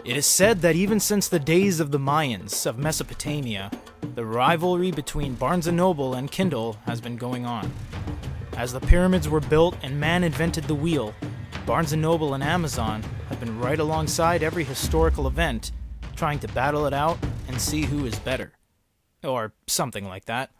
It is said that even since the days of the Mayans of Mesopotamia, the rivalry between Barnes & Noble and Kindle has been going on. As the pyramids were built and man invented the wheel, Barnes & Noble and Amazon have been right alongside every historical event, trying to battle it out and see who is better. Or something like that.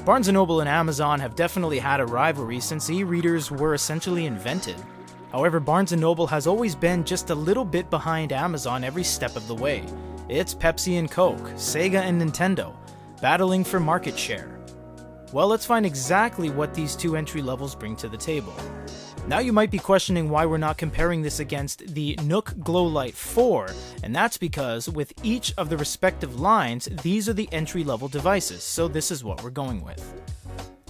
Barnes & Noble and Amazon have definitely had a rivalry since e-readers were essentially invented. However, Barnes & Noble has always been just a little bit behind Amazon every step of the way. It's Pepsi and Coke, Sega and Nintendo, battling for market share. Well, let's find exactly what these two entry levels bring to the table. Now you might be questioning why we're not comparing this against the Nook Glowlight 4, and that's because with each of the respective lines, these are the entry-level devices, so this is what we're going with.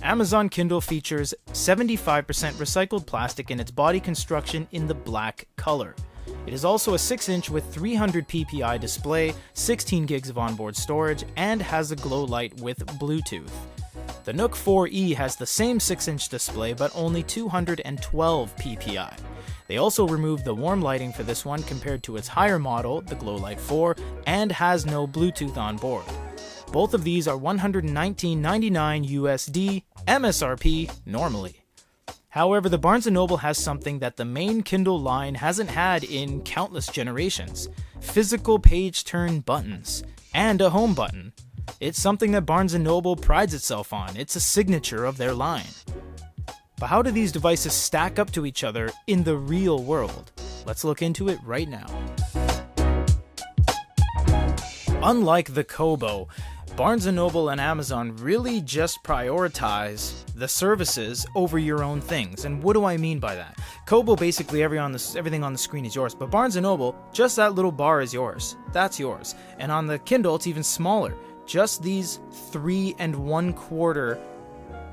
Amazon Kindle features 75% recycled plastic in its body construction in the black color. It is also a 6-inch with 300 ppi display, 16 gigs of onboard storage, and has a glow light with Bluetooth. The Nook 4e has the same 6-inch display but only 212 ppi. They also removed the warm lighting for this one compared to its higher model, the Glowlight 4, and has no Bluetooth on board. Both of these are $119.99 USD, MSRP normally. However, the Barnes & Noble has something that the main Kindle line hasn't had in countless generations: physical page turn buttons, and a home button. It's something that Barnes & Noble prides itself on. It's a signature of their line. But how do these devices stack up to each other in the real world? Let's look into it right now. Unlike the Kobo, Barnes & Noble and Amazon really just prioritize the services over your own things. And what do I mean by that? Kobo, basically everything on the screen is yours, but Barnes & Noble, just that little bar is yours. That's yours. And on the Kindle, it's even smaller. Just these 3 1/4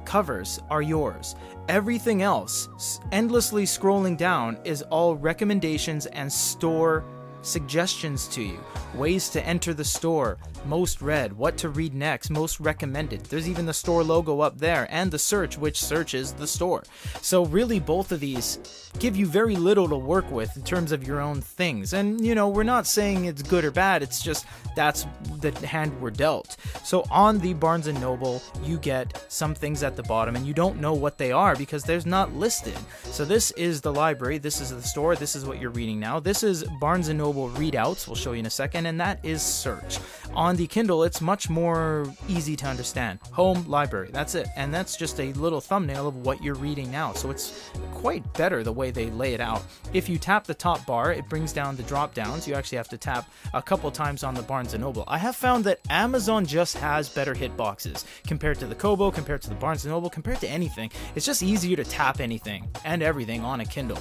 covers are yours. Everything else, endlessly scrolling down, is all recommendations and store suggestions to you. Ways to enter the store, most read, what to read next, most recommended. There's even the store logo up there, and the search, which searches the store. So really, both of these give you very little to work with in terms of your own things. And, you know, we're not saying it's good or bad, it's just that's the hand we're dealt. So on the Barnes & Noble, you get some things at the bottom, and you don't know what they are because there's not listed. So this is the library, this is the store, this is what you're reading now. This is Barnes & Noble readouts, we'll show you in a second, and that is search. On the Kindle, it's much more easy to understand. Home, library, that's it. And that's just a little thumbnail of what you're reading now. So it's quite better the way they lay it out. If you tap the top bar, it brings down the drop downs. You actually have to tap a couple times on the Barnes & Noble. I have found that Amazon just has better hitboxes compared to the Kobo, compared to the Barnes & Noble, compared to anything. It's just easier to tap anything and everything on a Kindle.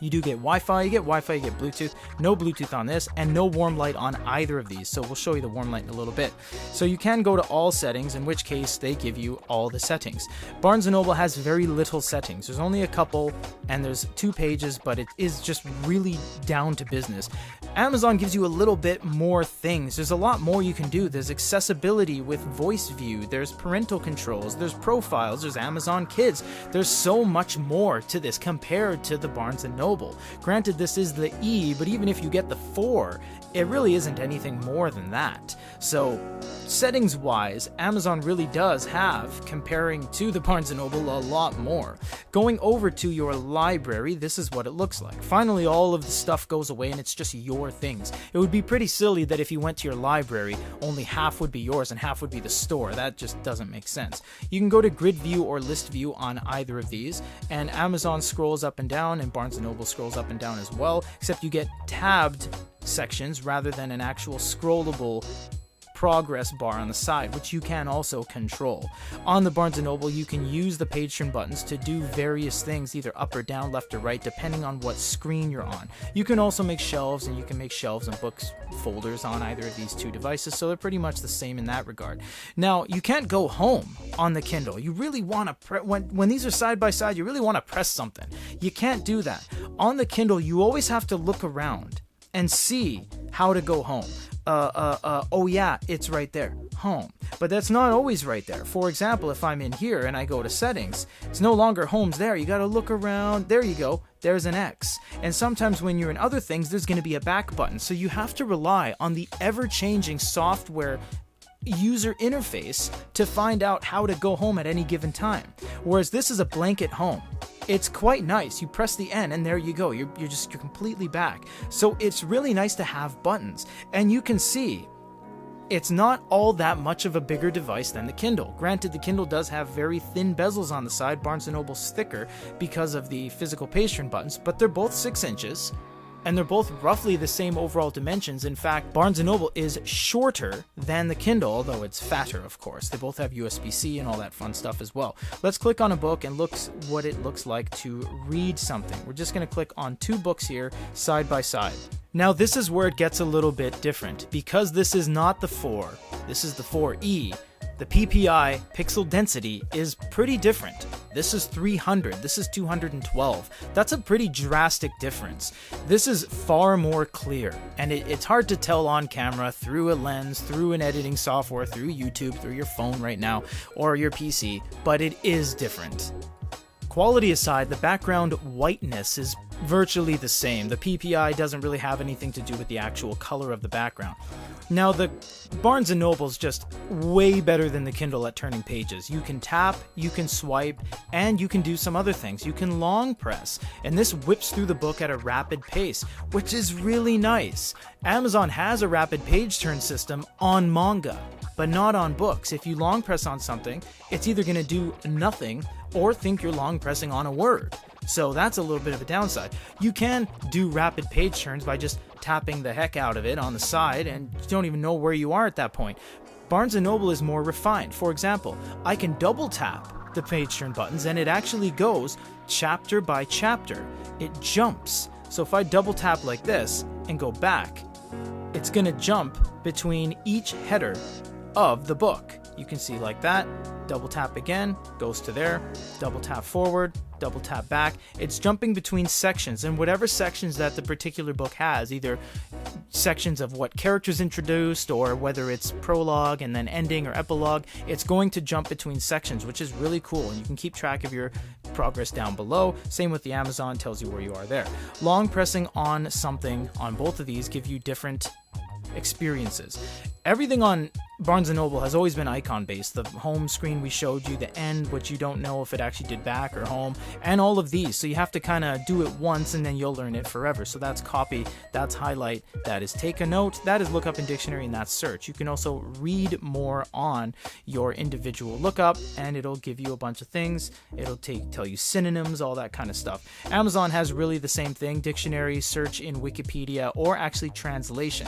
You do get Wi-Fi, you get Bluetooth, no Bluetooth on this, and no warm light on either of these, so we'll show you the warm light in a little bit. So you can go to all settings, in which case they give you all the settings. Barnes & Noble has very little settings. There's only a couple, and there's 2 pages, but it is just really down to business. Amazon gives you a little bit more things. There's a lot more you can do. There's accessibility with voice view, there's parental controls, there's profiles, there's Amazon Kids. There's so much more to this compared to the Barnes & Noble. Granted, this is the E, but even if you get the 4, it really isn't anything more than that. So, settings-wise, Amazon really does have, comparing to the Barnes & Noble, a lot more. Going over to your library, this is what it looks like. Finally, all of the stuff goes away and it's just your things. It would be pretty silly that if you went to your library, only half would be yours and half would be the store. That just doesn't make sense. You can go to grid view or list view on either of these, and Amazon scrolls up and down, and Barnes & Noble scrolls up and down as well, except you get tabbed sections rather than an actual scrollable progress bar on the side, which you can also control. On the Barnes & Noble, you can use the page turn buttons to do various things, either up or down, left or right, depending on what screen you're on. You can also make shelves, and you can make shelves and books folders on either of these two devices, so they're pretty much the same in that regard. Now, you can't go home on the Kindle. You really want to, when these are side by side, you really want to press something. You can't do that. On the Kindle, you always have to look around and see how to go home. Oh yeah, it's right there, home. but that's not always right there. For example, if I'm in here and I go to settings, it's no longer home's there. You got to look around. There you go. There's an X. And sometimes when you're in other things, there's going to be a back button. So you have to rely on the ever-changing software user interface to find out how to go home at any given time. Whereas this is a blanket home. It's quite nice. You press the N and there you go. You're completely back. So it's really nice to have buttons. And you can see it's not all that much of a bigger device than the Kindle. Granted, the Kindle does have very thin bezels on the side. Barnes & Noble's thicker because of the physical page turn buttons, but they're both 6 inches. And they're both roughly the same overall dimensions. In fact, Barnes & Noble is shorter than the Kindle, although it's fatter, of course. They both have Usbc and all that fun stuff as well. Let's click on a book and look what it looks like to read something. We're just going to click on 2 books here, side by side. Now, this is where it gets a little bit different. Because this is not the 4, this is the 4E. The PPI, pixel density, is pretty different. This is 300, this is 212. That's a pretty drastic difference. This is far more clear, and it's hard to tell on camera through a lens, through an editing software, through YouTube, through your phone right now, or your PC, but it is different. Quality aside, the background whiteness is virtually the same. The PPI doesn't really have anything to do with the actual color of the background. Now, the Barnes & Noble's just way better than the Kindle at turning pages. You can tap, you can swipe, and you can do some other things. You can long press, and this whips through the book at a rapid pace, which is really nice. Amazon has a rapid page turn system on manga, but not on books. If you long press on something, it's either going to do nothing or think you're long pressing on a word. So that's a little bit of a downside. You can do rapid page turns by just tapping the heck out of it on the side, and you don't even know where you are at that point. Barnes & Noble is more refined. For example, I can double tap the page turn buttons and it actually goes chapter by chapter. It jumps. So if I double tap like this and go back, it's going to jump between each header of the book. You can see like that. Double tap again, goes to there. Double tap forward, double tap back. It's jumping between sections, and whatever sections that the particular book has, either sections of what characters introduced or whether it's prologue and then ending or epilogue, it's going to jump between sections, which is really cool, and you can keep track of your progress down below. Same with the Amazon, tells you where you are there. Long pressing on something on both of these give you different experiences. Everything on Barnes & Noble has always been icon based. The home screen we showed you, the end, which you don't know if it actually did back or home, and all of these. So you have to kind of do it once and then you'll learn it forever. So that's copy, that's highlight, that is take a note, that is look up in dictionary, and that's search. You can also read more on your individual lookup and it'll give you a bunch of things. It'll tell you synonyms, all that kind of stuff. Amazon has really the same thing, dictionary, search in Wikipedia, or actually translation.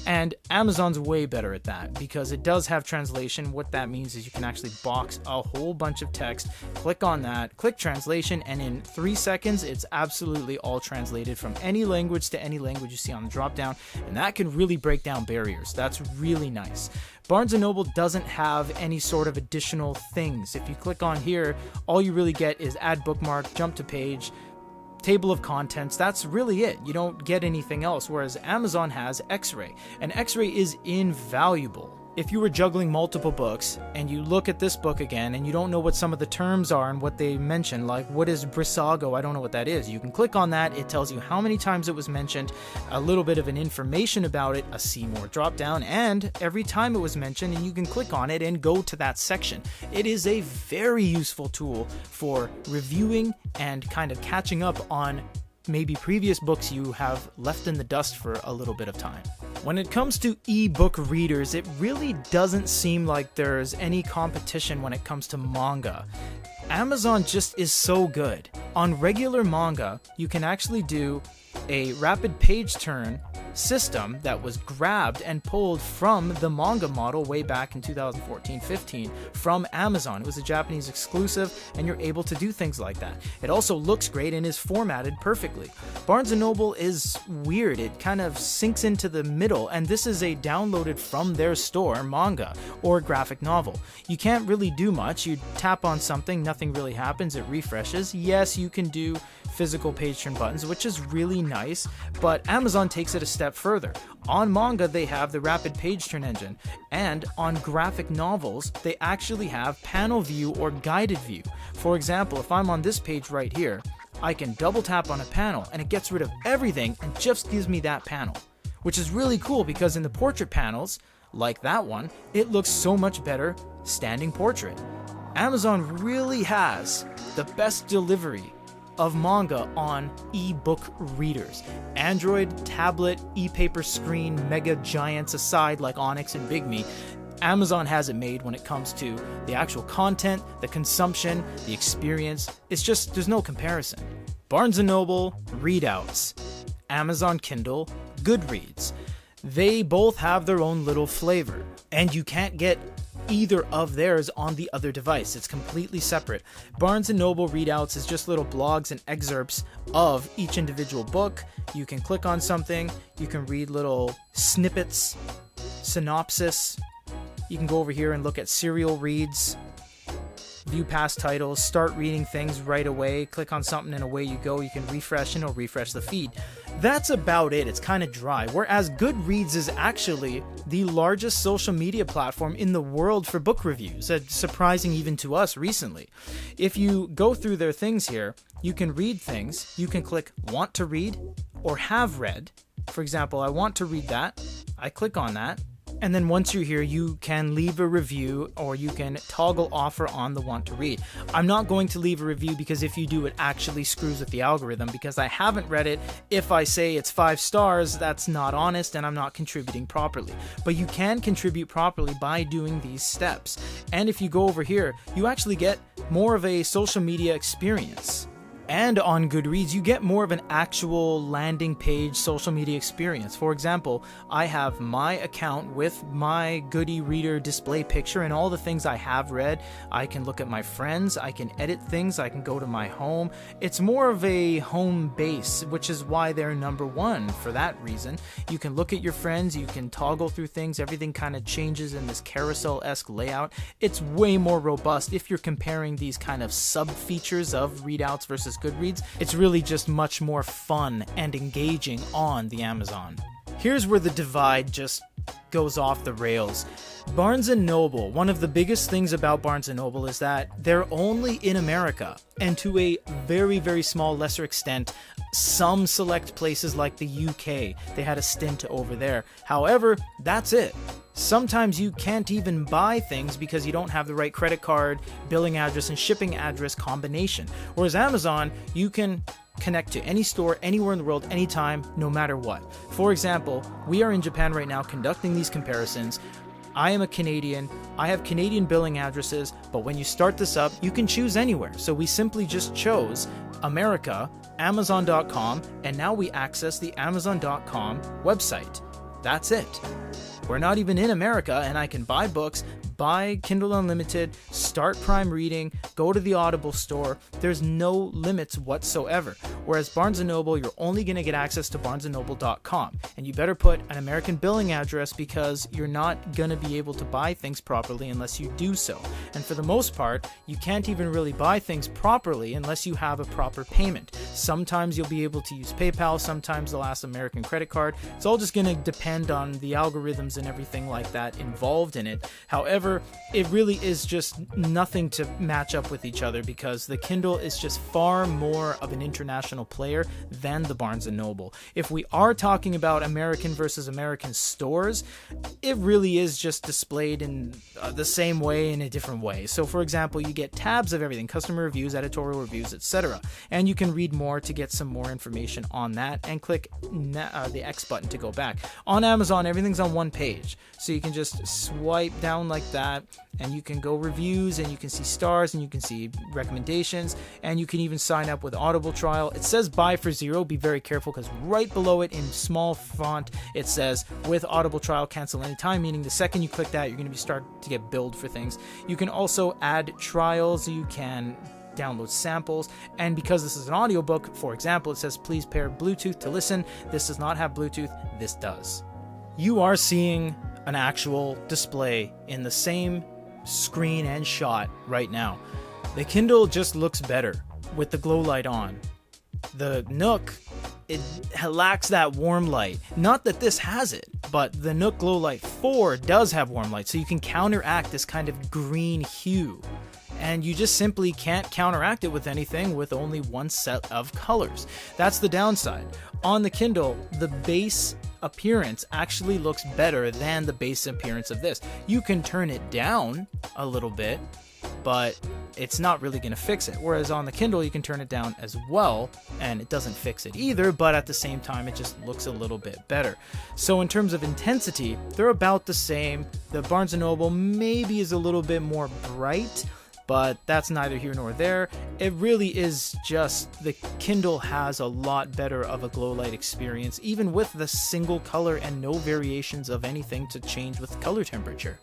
And Amazon's way better at that because it does have translation. What that means is you can actually box a whole bunch of text, click on that, click translation, and in 3 seconds it's absolutely all translated from any language to any language you see on the drop down, and that can really break down barriers. That's really nice. Barnes & Noble doesn't have any sort of additional things. If you click on here, all you really get is add bookmark, jump to page, table of contents. That's really it. You don't get anything else, whereas Amazon has X-ray, and X-ray is invaluable. If you were juggling multiple books and you look at this book again and you don't know what some of the terms are and what they mention, like what is Brisago, I don't know what that is, you can click on that. It tells you how many times it was mentioned, a little bit of an information about it, a see more drop down, and every time it was mentioned, and you can click on it and go to that section. It is a very useful tool for reviewing and kind of catching up on maybe previous books you have left in the dust for a little bit of time. When it comes to ebook readers, it really doesn't seem like there's any competition when it comes to manga. Amazon just is so good. On regular manga, you can actually do a rapid page turn system that was grabbed and pulled from the manga model way back in 2014-15 from Amazon. It was a Japanese exclusive, and you're able to do things like that. It also looks great and is formatted perfectly. Barnes & Noble is weird. It kind of sinks into the middle, and this is a downloaded from their store manga or graphic novel. You can't really do much. You tap on something, nothing really happens, it refreshes. Yes, you can do physical page turn buttons, which is really nice, but Amazon takes it a step step further. On manga, they have the rapid page turn engine, and on graphic novels, they actually have panel view or guided view. For example, if I'm on this page right here, I can double tap on a panel and it gets rid of everything and just gives me that panel, which is really cool because in the portrait panels, like that one, it looks so much better standing portrait. Amazon really has the best delivery of manga on ebook readers. Android, tablet, e-paper screen, mega giants aside like Onyx and BIGME, Amazon has it made when it comes to the actual content, the consumption, the experience. It's just, there's no comparison. Barnes & Noble, readouts. Amazon Kindle, Goodreads. They both have their own little flavor, and you can't get either of theirs on the other device. It's completely separate. Barnes & Noble readouts is just little blogs and excerpts of each individual book. You can click on something, you can read little snippets, synopsis. You can go over here and look at serial reads, view past titles, start reading things right away, click on something and away you go. You can refresh and it'll refresh the feed. That's about it. It's kind of dry. Whereas Goodreads is actually the largest social media platform in the world for book reviews. Surprising even to us recently. If you go through their things here, you can read things. You can click want to read or have read. For example, I want to read that. I click on that. And then once you're here, you can leave a review or you can toggle offer on the want to read. I'm not going to leave a review because if you do, it actually screws with the algorithm because I haven't read it. If I say it's 5 stars, that's not honest and I'm not contributing properly. But you can contribute properly by doing these steps. And if you go over here, you actually get more of a social media experience. And on Goodreads, you get more of an actual landing page social media experience. For example, I have my account with my Goody Reader display picture and all the things I have read. I can look at my friends, I can edit things, I can go to my home. It's more of a home base, which is why they're #1 for that reason. You can look at your friends, you can toggle through things, everything kind of changes in this carousel-esque layout. It's way more robust if you're comparing these kind of sub-features of readouts versus Goodreads. It's really just much more fun and engaging on the Amazon. Here's where the divide just goes off the rails. Barnes & Noble, one of the biggest things about Barnes & Noble is that they're only in America, and to a very, very small, lesser extent, some select places like the UK. They had a stint over there. However, that's it. Sometimes you can't even buy things because you don't have the right credit card, billing address, and shipping address combination. Whereas Amazon, you can connect to any store, anywhere in the world, anytime, no matter what. For example, we are in Japan right now conducting these comparisons. I am a Canadian, I have Canadian billing addresses, but when you start this up, you can choose anywhere. So we simply just chose America, Amazon.com, and now we access the Amazon.com website. That's it. We're not even in America, and I can buy books, buy Kindle Unlimited, start Prime Reading, go to the Audible store. There's no limits whatsoever. Whereas Barnes & Noble, you're only going to get access to barnesandnoble.com. And you better put an American billing address because you're not going to be able to buy things properly unless you do so. And for the most part, you can't even really buy things properly unless you have a proper payment. Sometimes you'll be able to use PayPal, sometimes they'll ask American credit card. It's all just going to depend on the algorithms and everything like that involved in it. However, it really is just nothing to match up with each other because the Kindle is just far more of an international player than the Barnes & Noble. If we are talking about American versus American stores, it really is just displayed in the same way in a different way. So for example, you get tabs of everything, customer reviews, editorial reviews, etc. And you can read more to get some more information on that and click the X button to go back. On Amazon, everything's on one page. So you can just swipe down like that and you can go reviews and you can see stars and you can see recommendations and you can even sign up with Audible trial. It says buy for $0. Be very careful because right below it in small font it says with Audible trial cancel anytime, meaning the second you click that you're going to be start to get billed for things. You can also add trials, you can download samples, and because this is an audiobook, for example, it says please pair Bluetooth to listen. This does not have Bluetooth, this does. You are seeing an actual display in the same screen and shot right now. The Kindle just looks better with the glow light on. The Nook it lacks that warm light. Not that this has it, but the Nook Glowlight 4 does have warm light, so you can counteract this kind of green hue. And you just simply can't counteract it with anything with only one set of colors. That's the downside. On the Kindle, the base appearance actually looks better than the base appearance of this. You can turn it down a little bit, but it's not really going to fix it. Whereas on the Kindle, you can turn it down as well, and it doesn't fix it either, but at the same time, it just looks a little bit better. So in terms of intensity, they're about the same. The Barnes & Noble maybe is a little bit more bright, but that's neither here nor there. It really is just the Kindle has a lot better of a glow light experience, even with the single color and no variations of anything to change with color temperature.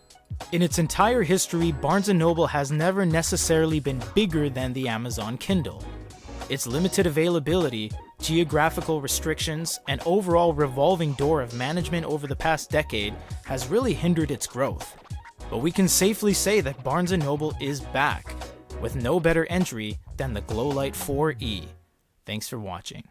In its entire history, Barnes & Noble has never necessarily been bigger than the Amazon Kindle. Its limited availability, geographical restrictions, and overall revolving door of management over the past decade has really hindered its growth. But we can safely say that Barnes & Noble is back, with no better entry than the Glowlight 4e. Thanks for watching.